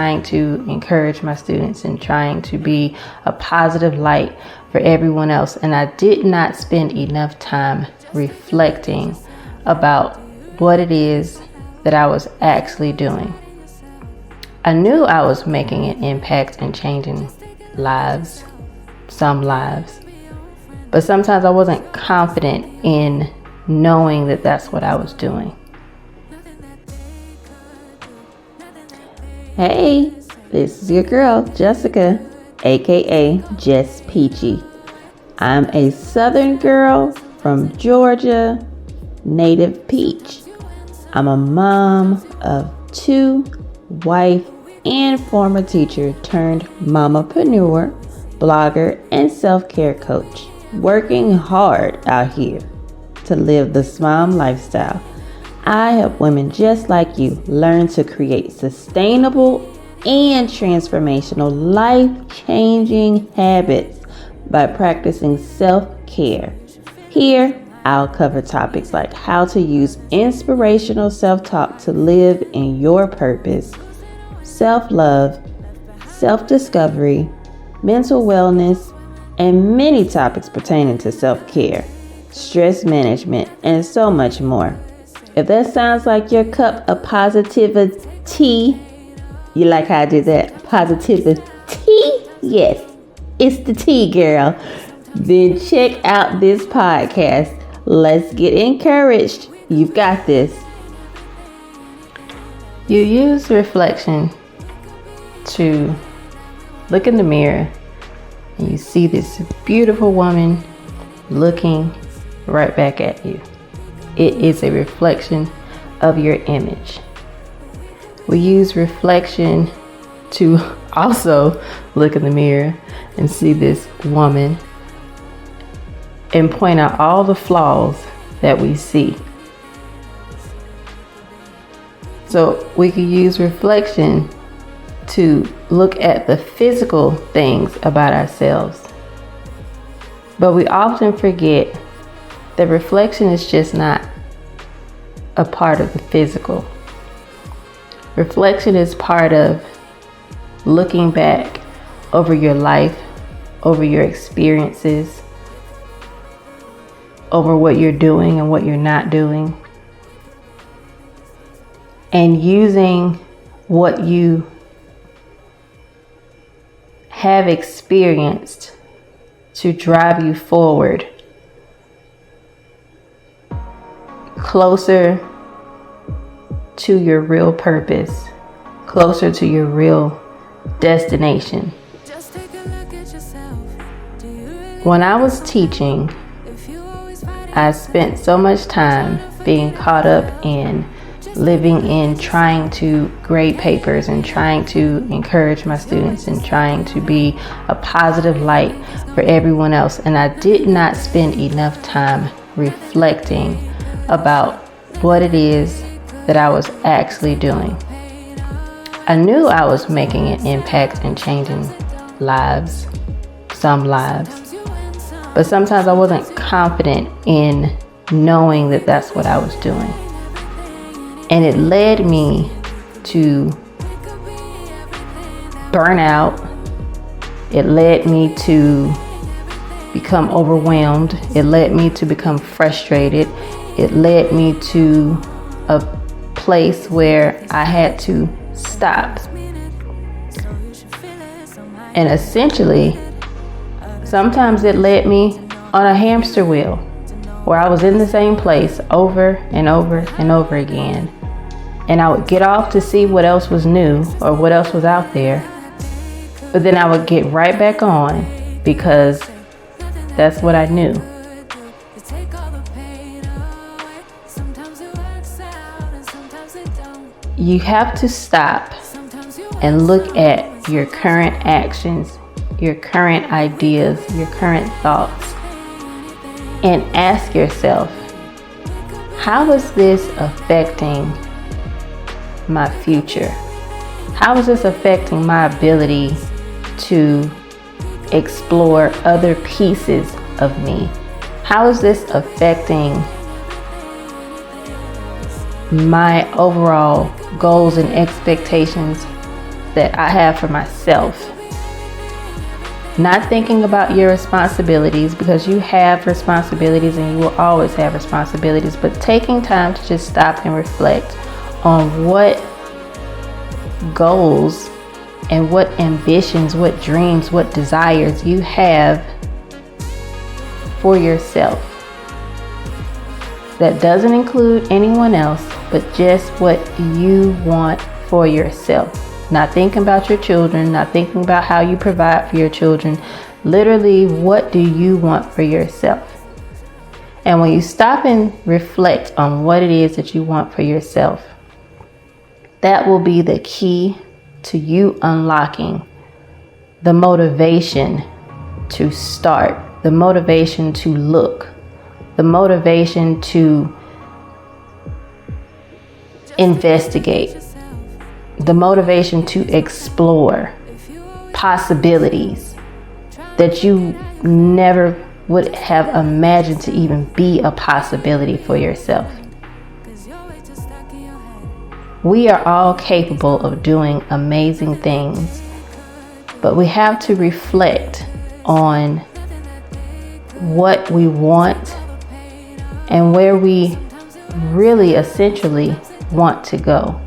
trying to encourage my students and trying to be a positive light for everyone else. And I did not spend enough time reflecting about what it is that I was actually doing. I knew I was making an impact and changing lives, some lives, but sometimes I wasn't confident in knowing that that's what I was doing. Hey, this is your girl, Jessica, aka Jess Peachy. I'm a Southern girl from Georgia, native Peach. I'm a mom of 2, wife, and former teacher turned mamapreneur, blogger, and self-care coach, working hard out here to live the Smom lifestyle. I help women just like you learn to create sustainable and transformational life-changing habits by practicing self-care. Here, I'll cover topics like how to use inspirational self-talk to live in your purpose, self-love, self-discovery, mental wellness, and many topics pertaining to self-care, stress management, and so much more. If that sounds like your cup of positivity, you like how I did that? Positivity? Yes, it's the tea, girl. Then check out this podcast. Let's get encouraged. You've got this. You use reflection to look in the mirror and you see this beautiful woman looking right back at you. It is a reflection of your image. We use reflection to also look in the mirror and see this woman and point out all the flaws that we see. So we can use reflection to look at the physical things about ourselves. But we often forget that reflection is just not a part of the physical. Reflection is part of looking back over your life, over your experiences, over what you're doing and what you're not doing, and using what you have experienced to drive you forward closer to your real purpose, closer to your real destination. When I was teaching, I spent so much time being caught up in living in trying to grade papers and trying to encourage my students and trying to be a positive light for everyone else. And I did not spend enough time reflecting about what it is that I was actually doing. I knew I was making an impact and changing lives, some lives, but sometimes I wasn't confident in knowing that that's what I was doing. And it led me to burnout. It led me to become overwhelmed. It led me to become frustrated. It led me to a place where I had to stop. And essentially, sometimes it led me on a hamster wheel where I was in the same place over and over and over again. And I would get off to see what else was new or what else was out there. But then I would get right back on because that's what I knew. You have to stop and look at your current actions, your current ideas, your current thoughts, and ask yourself, how is this affecting my future? How is this affecting my ability to explore other pieces of me? How is this affecting my overall goals and expectations that I have for myself. Not thinking about your responsibilities, because you have responsibilities and you will always have responsibilities, but taking time to just stop and reflect on what goals and what ambitions, what dreams, what desires you have for yourself. That doesn't include anyone else, but just what you want for yourself. Not thinking about your children, not thinking about how you provide for your children. Literally, what do you want for yourself? And when you stop and reflect on what it is that you want for yourself, that will be the key to you unlocking the motivation to start, the motivation to look, the motivation to investigate, the motivation to explore possibilities that you never would have imagined to even be a possibility for yourself. We are all capable of doing amazing things, but we have to reflect on what we want and where we really essentially want to go.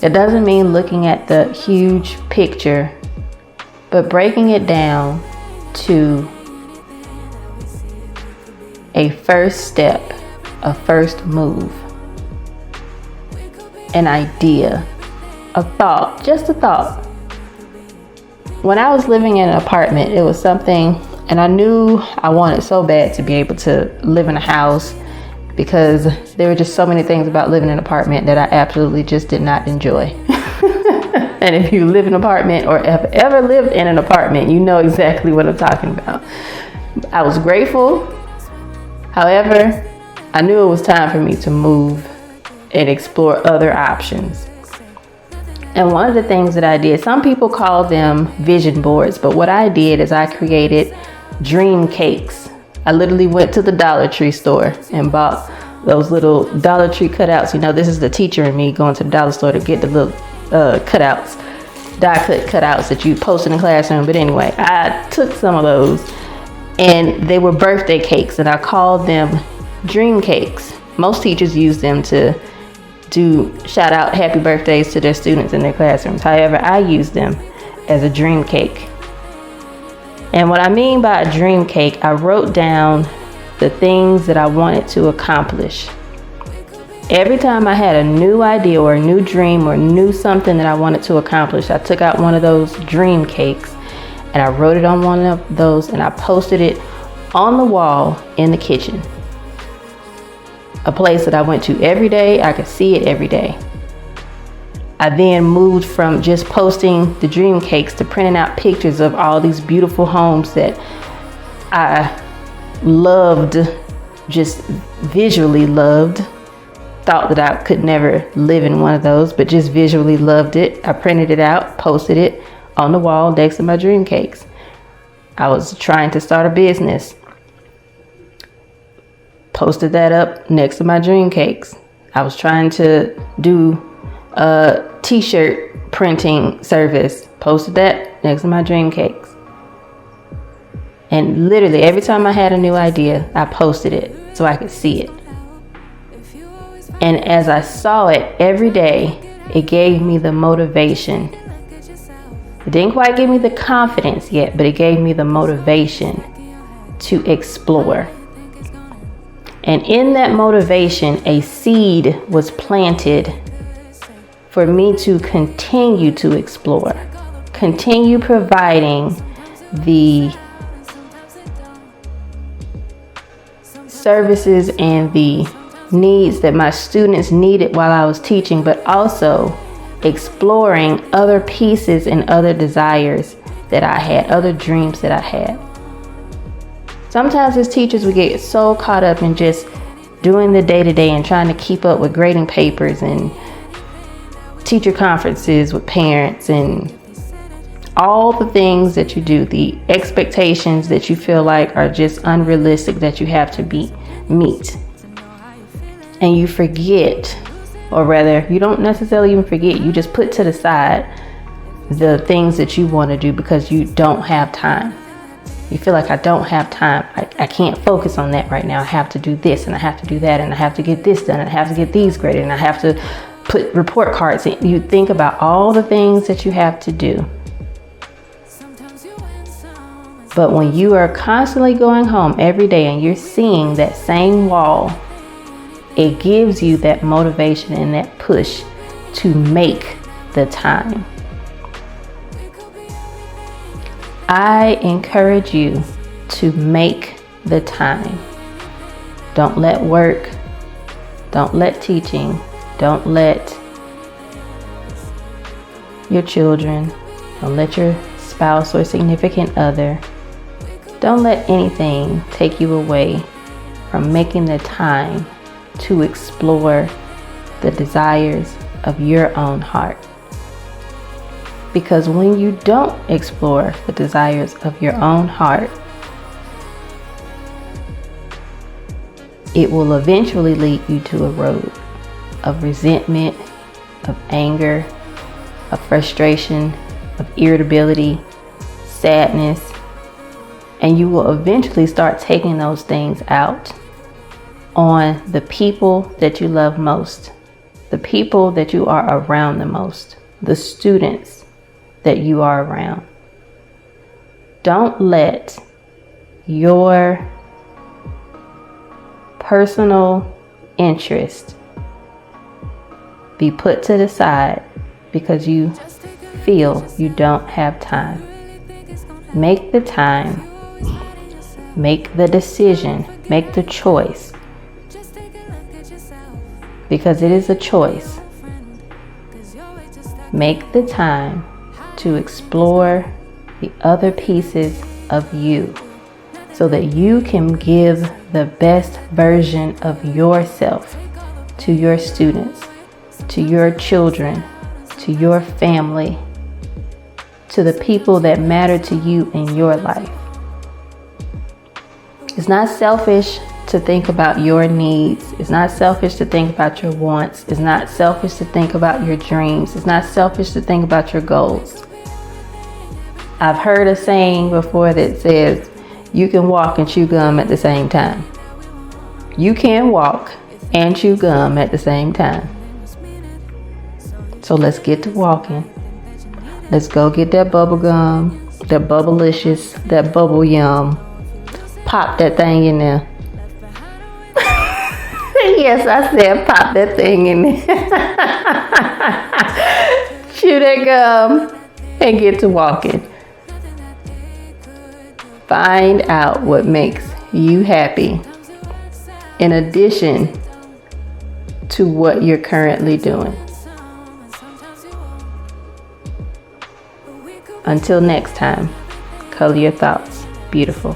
It doesn't mean looking at the huge picture, but breaking it down to a first step, a first move, an idea, a thought, just a thought. When I was living in an apartment, it was something, and I knew I wanted so bad to be able to live in a house, because there were just so many things about living in an apartment that I absolutely just did not enjoy. And if you live in an apartment or have ever lived in an apartment, you know exactly what I'm talking about. I was grateful. However, I knew it was time for me to move and explore other options. And one of the things that I did, some people call them vision boards, but what I did is I created dream cakes. I literally went to the Dollar Tree store and bought those little Dollar Tree cutouts. You know, this is the teacher in me going to the dollar store to get the little cutouts, die cut cutouts that you post in the classroom. But anyway, I took some of those, and they were birthday cakes, and I called them dream cakes. Most teachers use them to do shout out happy birthdays to their students in their classrooms. However, I use them as a dream cake. And what I mean by a dream cake, I wrote down the things that I wanted to accomplish. Every time I had a new idea or a new dream or knew something that I wanted to accomplish, I took out one of those dream cakes and I wrote it on one of those and I posted it on the wall in the kitchen. A place that I went to every day. I could see it every day. I then moved from just posting the dream cakes to printing out pictures of all these beautiful homes that I loved, just visually loved. Thought that I could never live in one of those, but just visually loved it. I printed it out, posted it on the wall next to my dream cakes. I was trying to start a business. Posted that up next to my dream cakes. I was trying to do a t-shirt printing service. Posted that next to my dream cakes. And literally every time I had a new idea, I posted it so I could see it. And as I saw it every day, it gave me the motivation. It didn't quite give me the confidence yet, but it gave me the motivation to explore. And in that motivation, a seed was planted for me to continue to explore, continue providing the services and the needs that my students needed while I was teaching, but also exploring other pieces and other desires that I had, other dreams that I had. Sometimes as teachers, we get so caught up in just doing the day-to-day and trying to keep up with grading papers and teacher conferences with parents and all the things that you do, the expectations that you feel like are just unrealistic that you have to meet. And you forget Or rather, you don't necessarily even forget. You just put to the side the things that you want to do because you don't have time. You feel like, I don't have time. I can't focus on that right now. I have to do this and I have to do that and I have to get this done and I have to get these graded and I have to put report cards in. You think about all the things that you have to do. But when you are constantly going home every day and you're seeing that same wall, it gives you that motivation and that push to make the time. I encourage you to make the time. Don't let work, don't let teaching, don't let your children, don't let your spouse or significant other, don't let anything take you away from making the time to explore the desires of your own heart. Because when you don't explore the desires of your own heart, it will eventually lead you to a road of resentment, of anger, of frustration, of irritability, sadness, and you will eventually start taking those things out on the people that you love most, the people that you are around the most, the students that you are around. Don't let your personal interest be put to the side because you feel you don't have time. Make the time, make the decision, make the choice, because it is a choice. Make the time to explore the other pieces of you so that you can give the best version of yourself to your students, to your children, to your family, to the people that matter to you in your life. It's not selfish to think about your needs. It's not selfish to think about your wants. It's not selfish to think about your dreams. It's not selfish to think about your goals. I've heard a saying before that says, you can walk and chew gum at the same time. You can walk and chew gum at the same time. So let's get to walking. Let's go get that bubble gum, that bubblicious, that bubble yum. Pop that thing in there. Yes, I said pop that thing in there. Chew that gum and get to walking. Find out what makes you happy in addition to what you're currently doing. Until next time, color your thoughts beautiful.